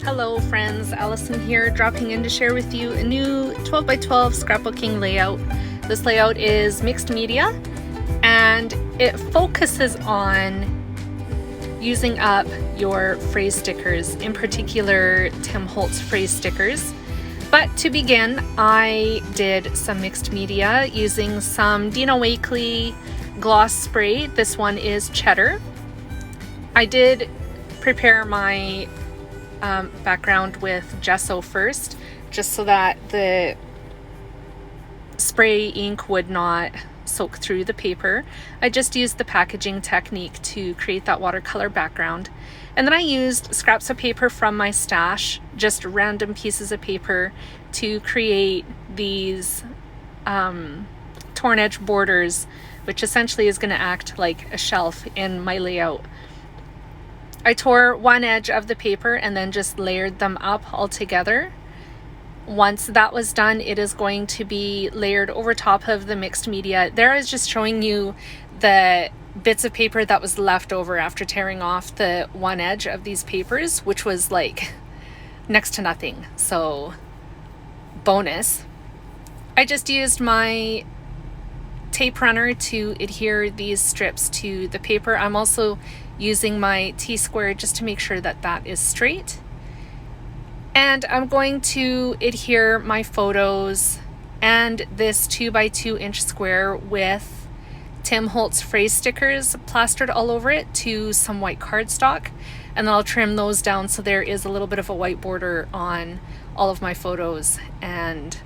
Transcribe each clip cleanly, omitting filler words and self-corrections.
Hello friends, Allison here, dropping in to share with you a new 12 by 12 scrapbooking layout. This layout is mixed media and it focuses on using up your phrase stickers, in particular Tim Holtz phrase stickers. But to begin, I did some mixed media using some Dino Wakley gloss spray. This one is Cheddar. I did prepare my background with gesso first, just so that the spray ink would not soak through the paper. I just used the packaging technique to create that watercolor background. And then I used scraps of paper from my stash, just random pieces of paper, to create these torn edge borders, which essentially is going to act like a shelf in my layout. I tore one edge of the paper and then just layered them up all together. Once that was done, it is going to be layered over top of the mixed media. There I was just showing you the bits of paper that was left over after tearing off the one edge of these papers, which was like next to nothing. So bonus. I just used my tape runner to adhere these strips to the paper. I'm also using my T-square just to make sure that that is straight. And I'm going to adhere my photos and this 2x2 inch square with Tim Holtz phrase stickers plastered all over it to some white cardstock. And then I'll trim those down so there is a little bit of a white border on all of my photos. And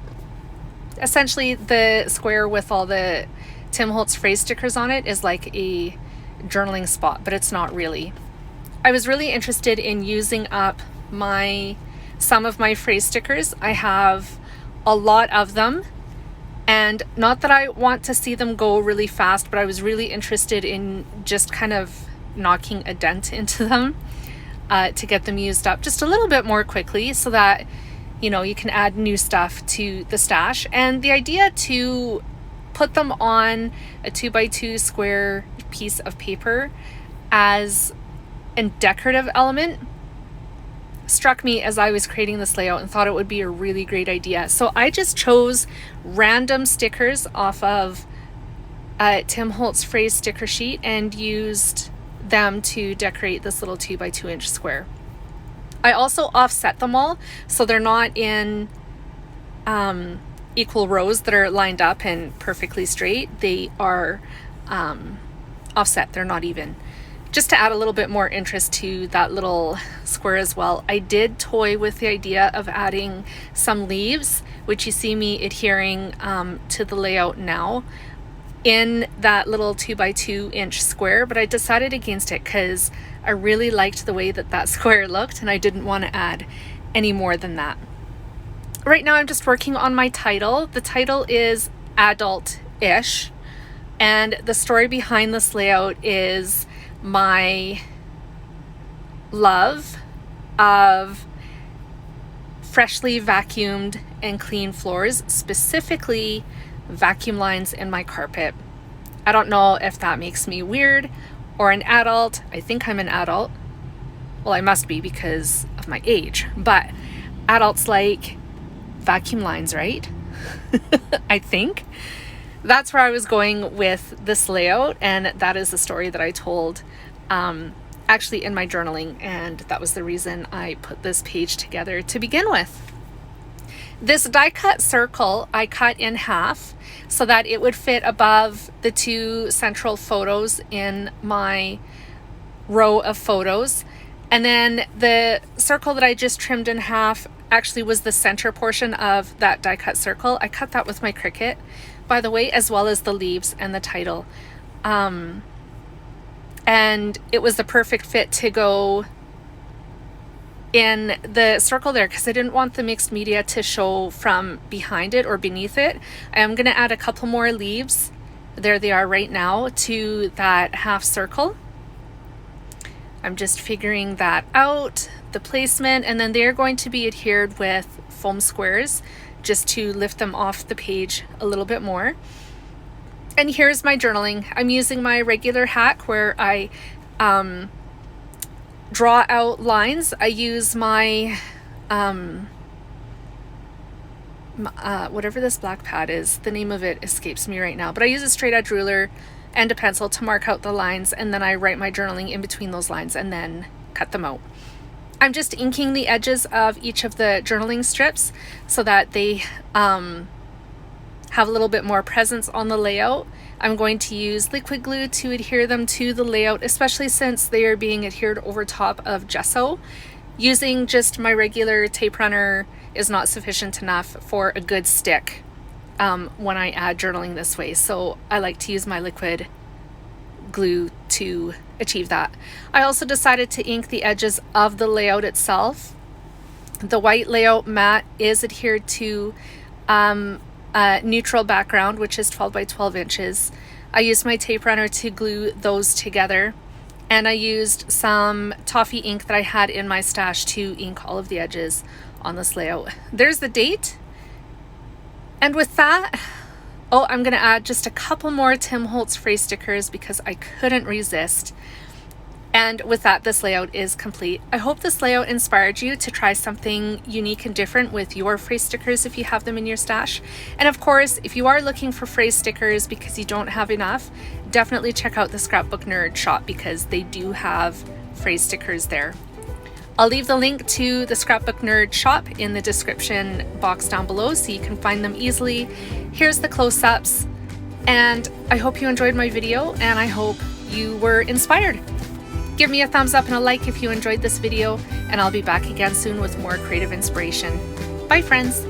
essentially the square with all the Tim Holtz phrase stickers on it is like a journaling spot, but it's not really. I was really interested in using up some of my phrase stickers. I have a lot of them, and not that I want to see them go really fast, but I was really interested in just kind of knocking a dent into them to get them used up just a little bit more quickly, so that you can add new stuff to the stash. And the idea to put them on a 2x2 square piece of paper as a decorative element struck me as I was creating this layout and thought it would be a really great idea. So I just chose random stickers off of Tim Holtz phrase sticker sheet and used them to decorate this little 2x2 inch square. I also offset them all so they're not in equal rows that are lined up and perfectly straight. They are offset, they're not even, just to add a little bit more interest to that little square as well. I did toy with the idea of adding some leaves, which you see me adhering to the layout now in that little 2x2 inch square, but I decided against it because I really liked the way that square looked and I didn't want to add any more than that. Right now I'm just working on my title. The title is adult-ish, and the story behind this layout is my love of freshly vacuumed and clean floors, specifically vacuum lines in my carpet. I don't know if that makes me weird or an adult. I think I'm an adult. Well, I must be because of my age, but adults like vacuum lines, right? I think that's where I was going with this layout, and that is the story that I told actually in my journaling, and that was the reason I put this page together to begin with. This die cut circle I cut in half so that it would fit above the two central photos in my row of photos, and then the circle that I just trimmed in half actually was the center portion of that die cut circle. I cut that with my Cricut, by the way, as well as the leaves and the title. And it was the perfect fit to go in the circle there because I didn't want the mixed media to show from behind it or beneath it. I am going to add a couple more leaves, there they are right now, to that half circle. I'm just figuring that out, the placement, and then they're going to be adhered with foam squares just to lift them off the page a little bit more. And here's my journaling. I'm using my regular hack where I draw out lines, I use my whatever this black pad is, the name of it escapes me right now, but I use a straight edge ruler and a pencil to mark out the lines, and then I write my journaling in between those lines and then cut them out. I'm just inking the edges of each of the journaling strips so that they have a little bit more presence on the layout. I'm going to use liquid glue to adhere them to the layout, especially since they are being adhered over top of gesso. Using just my regular tape runner is not sufficient enough for a good stick when I add journaling this way. So I like to use my liquid glue to achieve that. I also decided to ink the edges of the layout itself. The white layout mat is adhered to a neutral background, which is 12 by 12 inches. I used my tape runner to glue those together, and I used some toffee ink that I had in my stash to ink all of the edges on this layout. There's the date. And with that, I'm going to add just a couple more Tim Holtz phrase stickers because I couldn't resist. And with that, this layout is complete. I hope this layout inspired you to try something unique and different with your phrase stickers if you have them in your stash. And of course, if you are looking for phrase stickers because you don't have enough, definitely check out the Scrapbook Nerd shop because they do have phrase stickers there. I'll leave the link to the Scrapbook Nerd shop in the description box down below so you can find them easily. Here's the close-ups, and I hope you enjoyed my video, and I hope you were inspired. Give me a thumbs up and a like if you enjoyed this video, and I'll be back again soon with more creative inspiration. Bye, friends.